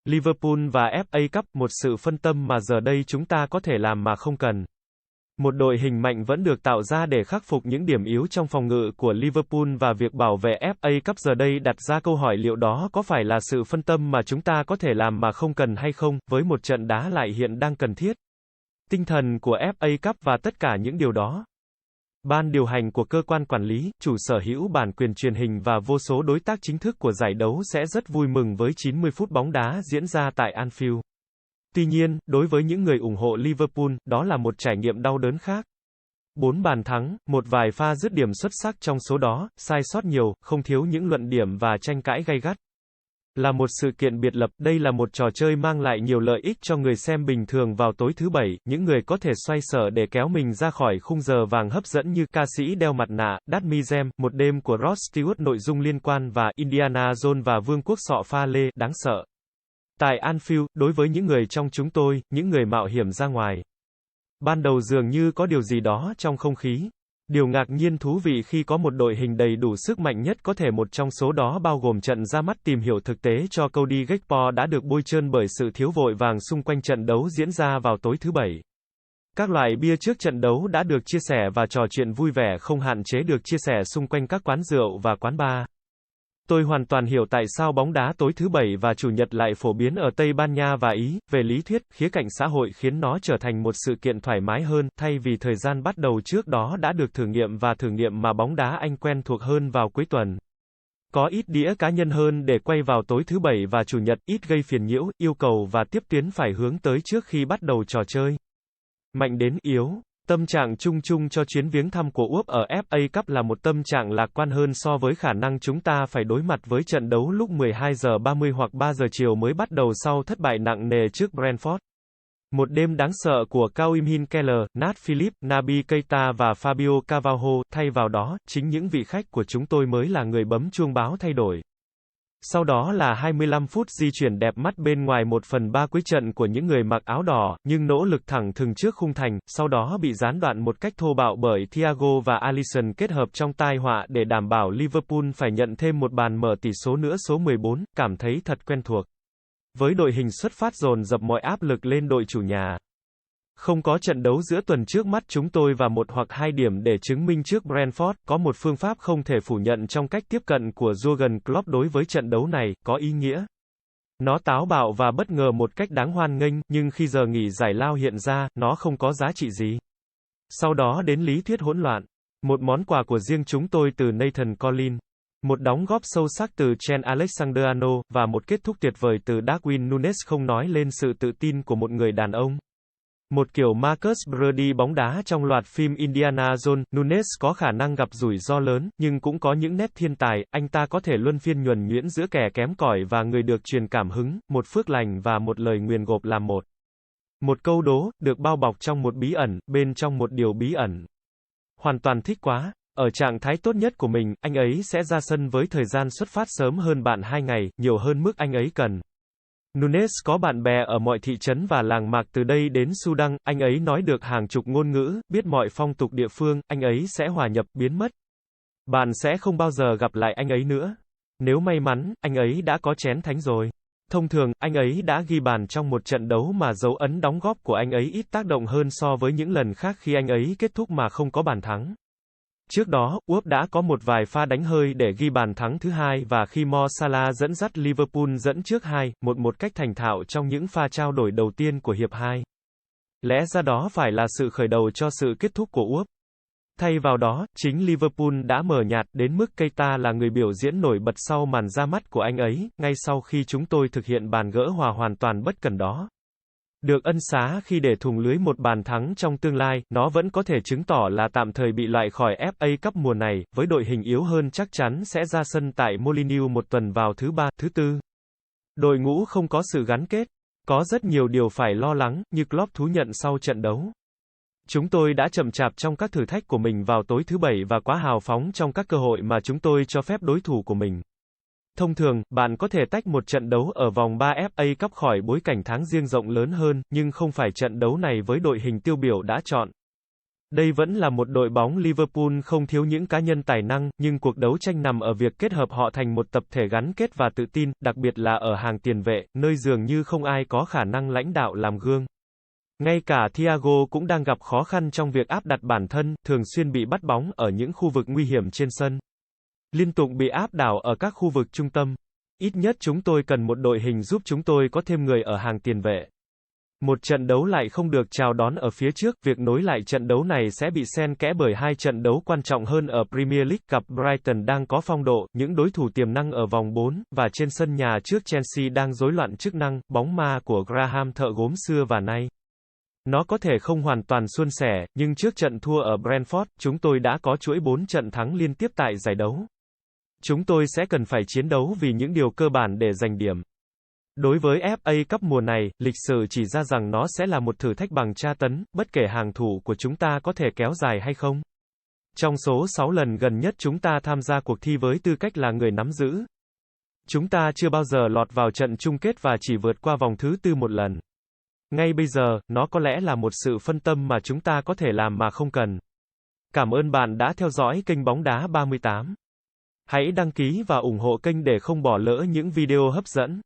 Liverpool và FA Cup, một sự phân tâm mà giờ đây chúng ta có thể làm mà không cần. Một đội hình mạnh vẫn được tạo ra để khắc phục những điểm yếu trong phòng ngự của Liverpool và việc bảo vệ FA Cup giờ đây đặt ra câu hỏi liệu đó có phải là sự phân tâm mà chúng ta có thể làm mà không cần hay không, với một trận đá lại hiện đang cần thiết. Tinh thần của FA Cup và tất cả những điều đó. Ban điều hành của cơ quan quản lý, chủ sở hữu bản quyền truyền hình và vô số đối tác chính thức của giải đấu sẽ rất vui mừng với 90 phút bóng đá diễn ra tại Anfield. Tuy nhiên, đối với những người ủng hộ Liverpool, đó là một trải nghiệm đau đớn khác. 4 bàn thắng, một vài pha dứt điểm xuất sắc trong số đó, sai sót nhiều, không thiếu những luận điểm và tranh cãi gay gắt. Là một sự kiện biệt lập, đây là một trò chơi mang lại nhiều lợi ích cho người xem bình thường vào tối thứ Bảy, những người có thể xoay sở để kéo mình ra khỏi khung giờ vàng hấp dẫn như ca sĩ đeo mặt nạ, Đát Mi Gem, một đêm của Rod Stewart nội dung liên quan và Indiana Jones và Vương quốc sọ pha lê, đáng sợ. Tại Anfield, đối với những người trong chúng tôi, những người mạo hiểm ra ngoài. Ban đầu dường như có điều gì đó trong không khí. Điều ngạc nhiên thú vị khi có một đội hình đầy đủ sức mạnh nhất có thể một trong số đó bao gồm trận ra mắt tìm hiểu thực tế cho Cody Gakpo đã được bôi trơn bởi sự thiếu vội vàng xung quanh trận đấu diễn ra vào tối thứ Bảy. Các loại bia trước trận đấu đã được chia sẻ và trò chuyện vui vẻ không hạn chế được chia sẻ xung quanh các quán rượu và quán bar. Tôi hoàn toàn hiểu tại sao bóng đá tối thứ Bảy và Chủ nhật lại phổ biến ở Tây Ban Nha và Ý. Về lý thuyết, khía cạnh xã hội khiến nó trở thành một sự kiện thoải mái hơn, thay vì thời gian bắt đầu trước đó đã được thử nghiệm và thử nghiệm mà bóng đá Anh quen thuộc hơn vào cuối tuần. Có ít đĩa cá nhân hơn để quay vào tối thứ Bảy và Chủ nhật, ít gây phiền nhiễu, yêu cầu và tiếp tuyến phải hướng tới trước khi bắt đầu trò chơi. Mạnh đến yếu. Tâm trạng chung chung cho chuyến viếng thăm của Úc ở FA Cup là một tâm trạng lạc quan hơn so với khả năng chúng ta phải đối mặt với trận đấu lúc 12 giờ 30 hoặc 3 giờ chiều mới bắt đầu sau thất bại nặng nề trước Brentford. Một đêm đáng sợ của Cao Im-hin Keller, Nat Phillips, Naby Keita và Fabio Carvalho, thay vào đó, chính những vị khách của chúng tôi mới là người bấm chuông báo thay đổi. Sau đó là 25 phút di chuyển đẹp mắt bên ngoài 1/3 cuối trận của những người mặc áo đỏ, nhưng nỗ lực thẳng thừng trước khung thành, sau đó bị gián đoạn một cách thô bạo bởi Thiago và Alisson kết hợp trong tai họa để đảm bảo Liverpool phải nhận thêm một bàn mở tỷ số nữa số 14, cảm thấy thật quen thuộc. Với đội hình xuất phát dồn dập mọi áp lực lên đội chủ nhà. Không có trận đấu giữa tuần trước mắt chúng tôi và 1 hoặc 2 điểm để chứng minh trước Brentford, có một phương pháp không thể phủ nhận trong cách tiếp cận của Jurgen Klopp đối với trận đấu này, có ý nghĩa. Nó táo bạo và bất ngờ một cách đáng hoan nghênh, nhưng khi giờ nghỉ giải lao hiện ra, nó không có giá trị gì. Sau đó đến lý thuyết hỗn loạn. Một món quà của riêng chúng tôi từ Nathan Collins. Một đóng góp sâu sắc từ Trent Alexander-Arnold, và một kết thúc tuyệt vời từ Darwin Núñez không nói lên sự tự tin của một người đàn ông. Một kiểu Marcus Brady bóng đá trong loạt phim Indiana Jones, Núñez có khả năng gặp rủi ro lớn, nhưng cũng có những nét thiên tài, anh ta có thể luân phiên nhuần nhuyễn giữa kẻ kém cỏi và người được truyền cảm hứng, một phước lành và một lời nguyền gộp làm một. Một câu đố, được bao bọc trong một bí ẩn, bên trong một điều bí ẩn. Hoàn toàn thích quá. Ở trạng thái tốt nhất của mình, anh ấy sẽ ra sân với thời gian xuất phát sớm hơn bạn 2 ngày, nhiều hơn mức anh ấy cần. Núñez có bạn bè ở mọi thị trấn và làng mạc từ đây đến Sudan, anh ấy nói được hàng chục ngôn ngữ, biết mọi phong tục địa phương, anh ấy sẽ hòa nhập, biến mất. Bạn sẽ không bao giờ gặp lại anh ấy nữa. Nếu may mắn, anh ấy đã có chén thánh rồi. Thông thường, anh ấy đã ghi bàn trong một trận đấu mà dấu ấn đóng góp của anh ấy ít tác động hơn so với những lần khác khi anh ấy kết thúc mà không có bàn thắng. Trước đó, Úc đã có một vài pha đánh hơi để ghi bàn thắng thứ hai và khi Mo Salah dẫn dắt Liverpool dẫn trước 2-1 một cách thành thạo trong những pha trao đổi đầu tiên của hiệp 2. Lẽ ra đó phải là sự khởi đầu cho sự kết thúc của Úc. Thay vào đó, chính Liverpool đã mờ nhạt đến mức Keita là người biểu diễn nổi bật sau màn ra mắt của anh ấy, ngay sau khi chúng tôi thực hiện bàn gỡ hòa hoàn toàn bất cần đó. Được ân xá khi để thủng lưới một bàn thắng trong tương lai, nó vẫn có thể chứng tỏ là tạm thời bị loại khỏi FA Cup mùa này, với đội hình yếu hơn chắc chắn sẽ ra sân tại Molineux một tuần vào thứ Ba, thứ Tư. Đội ngũ không có sự gắn kết. Có rất nhiều điều phải lo lắng, như Klopp thú nhận sau trận đấu. Chúng tôi đã chậm chạp trong các thử thách của mình vào tối thứ Bảy và quá hào phóng trong các cơ hội mà chúng tôi cho phép đối thủ của mình. Thông thường, bạn có thể tách một trận đấu ở vòng 3 FA Cup khỏi bối cảnh tháng riêng rộng lớn hơn, nhưng không phải trận đấu này với đội hình tiêu biểu đã chọn. Đây vẫn là một đội bóng Liverpool không thiếu những cá nhân tài năng, nhưng cuộc đấu tranh nằm ở việc kết hợp họ thành một tập thể gắn kết và tự tin, đặc biệt là ở hàng tiền vệ, nơi dường như không ai có khả năng lãnh đạo làm gương. Ngay cả Thiago cũng đang gặp khó khăn trong việc áp đặt bản thân, thường xuyên bị bắt bóng ở những khu vực nguy hiểm trên sân. Liên tục bị áp đảo ở các khu vực trung tâm. Ít nhất chúng tôi cần một đội hình giúp chúng tôi có thêm người ở hàng tiền vệ. Một trận đấu lại không được chào đón ở phía trước, việc nối lại trận đấu này sẽ bị xen kẽ bởi hai trận đấu quan trọng hơn ở Premier League, cặp Brighton đang có phong độ, những đối thủ tiềm năng ở vòng 4, và trên sân nhà trước Chelsea đang rối loạn chức năng, bóng ma của Graham thợ gốm xưa và nay. Nó có thể không hoàn toàn suôn sẻ, nhưng trước trận thua ở Brentford, chúng tôi đã có chuỗi 4 trận thắng liên tiếp tại giải đấu. Chúng tôi sẽ cần phải chiến đấu vì những điều cơ bản để giành điểm. Đối với FA Cup mùa này, lịch sử chỉ ra rằng nó sẽ là một thử thách bằng tra tấn, bất kể hàng thủ của chúng ta có thể kéo dài hay không. Trong số 6 lần gần nhất chúng ta tham gia cuộc thi với tư cách là người nắm giữ, chúng ta chưa bao giờ lọt vào trận chung kết và chỉ vượt qua vòng thứ 4 một lần. Ngay bây giờ, nó có lẽ là một sự phân tâm mà chúng ta có thể làm mà không cần. Cảm ơn bạn đã theo dõi kênh Bóng Đá 38. Hãy đăng ký và ủng hộ kênh để không bỏ lỡ những video hấp dẫn.